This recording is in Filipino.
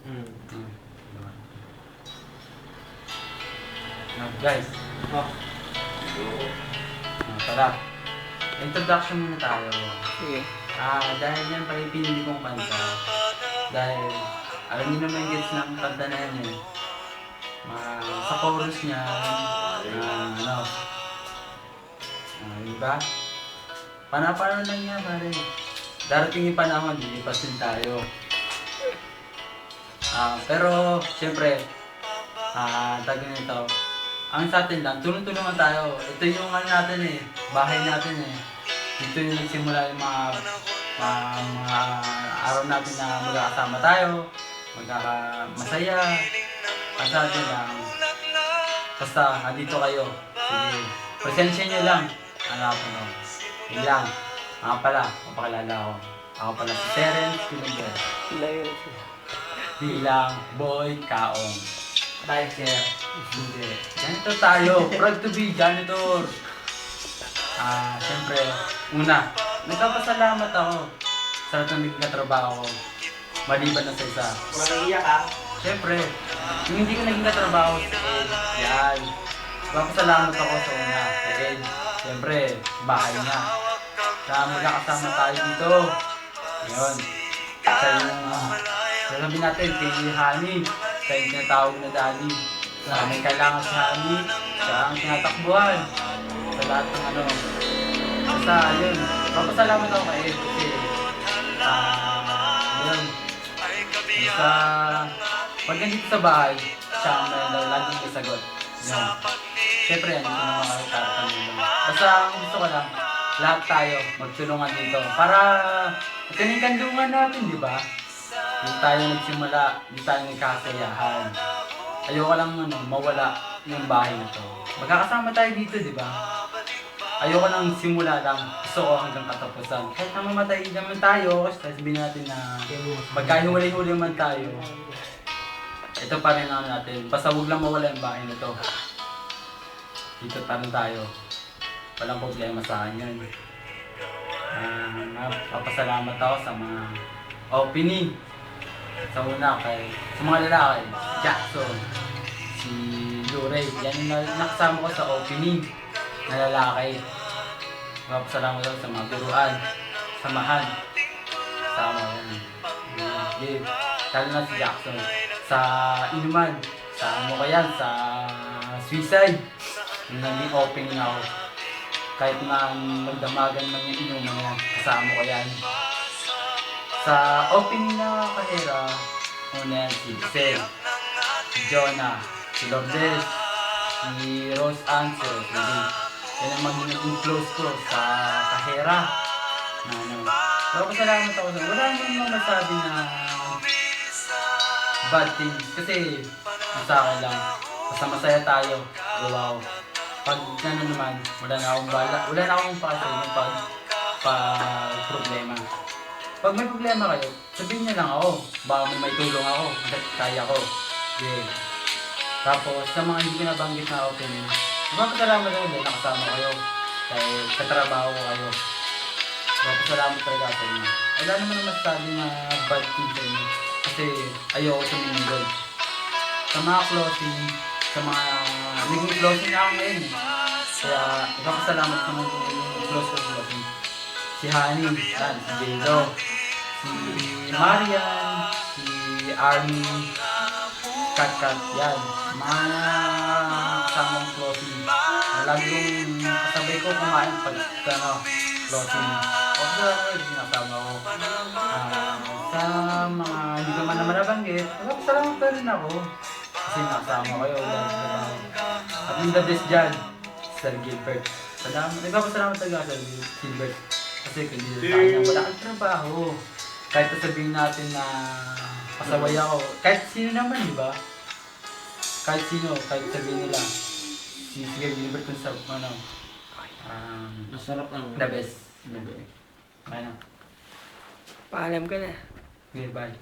Diba? Guys, tara. Introduction muna tayo. Sige. Dahil yan pala yung pinili kong kanta. Dahil, alam niyo naman yung gets ng kanta na yan eh. Sa chorus niya, diba? Panapano lang yan pare. Darating yung panahon, lilipas din tayo. Pero, syempre, tag nito. Ang sa atin lang, tulong-tulungan tayo. Ito yung ano natin eh, bahay natin eh. Dito yung nagsimula yung mga araw natin na magkakasama tayo, magkakamasaya. Ang sa atin lang, basta nandito kayo. Sige, presensya nyo lang. Hanapin ko. Yun lang. Nga pala, mapakilala ako. Ako pala si Terence Pinagel. Bilang Boy Kaong. Biker. Hindi. Ganito tayo. Proud to be janitor. Siyempre, una, nagpapasalamat ako sa lahat ng naging katrabaho ko. Maliban na sa isa. Walang iyak ah. Siyempre, yung hindi ko naging katrabaho sa Ed, yan. Nagpapasalamat ako sa una. Sa Ed, siyempre, bahay niya. Sa magkakasama tayo dito. Ngayon, sa yung, sasabihin natin, kay Hani, sa yung tinatawag na Dali. May kailangan si Hani, siya ang tinatakbuhan. Sa lahat ng ano. Basta, yun. Papasalamat ako kay Ed kasi, yun. Basta, pag nandito sa bahay, siya ang laging may sagot. Yun. Siyempre, yan, ito na mga karapan nila. Basta, ang gusto ko lang, lahat tayo magtulungan dito. Para, ito na yung kandungan natin, di ba? Hindi tayo nagsimula, hindi tayo nagkakasayahan. Ayoko lang mawala yung bahay na to. Magkakasama tayo dito, di ba? Ayoko nang simula lang, gusto ko hanggang katapusan. Kahit na mamatay naman tayo, kasi sabihin natin na magkahiwalay-huli man tayo. Ito pa rin ang natin. Basta huwag lang mawala yung bahay na to. Dito pa rin tayo. Walang problema sa akin yun. Papasalamat ako sa mga opening. Sa una sa mga lalaki, si Jackson, si Luray. Yan yung nakasama ko sa opening na lalaki. Papasalamat ako sa mga biruan, samahan. Sama yan. Yeah. Lalo na si Jackson. Sa inuman, sa ano yan, sa suicide. Yung naging opening ako. Kahit na magdamagan man yung inuman yan, kasama ko yan. Sa opening na kahera, una yan si Sel, si Jonah, si Lourdes, si Rose Ansel, yan ang magiging close ko sa kahera. Salamat ako sa wala naman masabi na bad things kasi sa akin lang, basta masaya tayo, gawa ko. Pag ano naman, wala na akong pakasay pag problema. Pag may problema kayo, sabihin niyo lang ako. Baka may tulong ako. Kaya ko. Yeah. Tapos, sa mga hindi ko nabanggit na opening, magpapasalamat ako dahil nakasama kayo. Dahil katrabaho ko kayo. Magpapasalamat talaga sa inyo. Wala naman na masasabi na bad thing sa inyo. Kasi ayoko suminigod. Sa mga closing, sa mga naging closing na ako ngayon. Kaya, magpapasalamat sa mga closing. Si Hani, yan, si Jado, si Marian, si Army, Kat, yan. Mga kasamang closing. Laging kasabay ko kumain pag closing. Huwag na lang sinasama ko. Sa mga hindi ko man naman nabanggit, salamat pa rin ako. Kasi nakasama kayo. At yung the best dyan, Sir Gilbert. Nagpapasalamat talaga Sir Gilbert. Kasi kung hindi sa kanya, wala kang trabaho. Kahit sabihin natin na pasaway ako. Kahit sino naman, di ba? Kahit sino, kahit sabihin nila. Si Sir Gilbert kung sa Masarap lang. the best. Okay na. Paalam ka na. Okay, bye.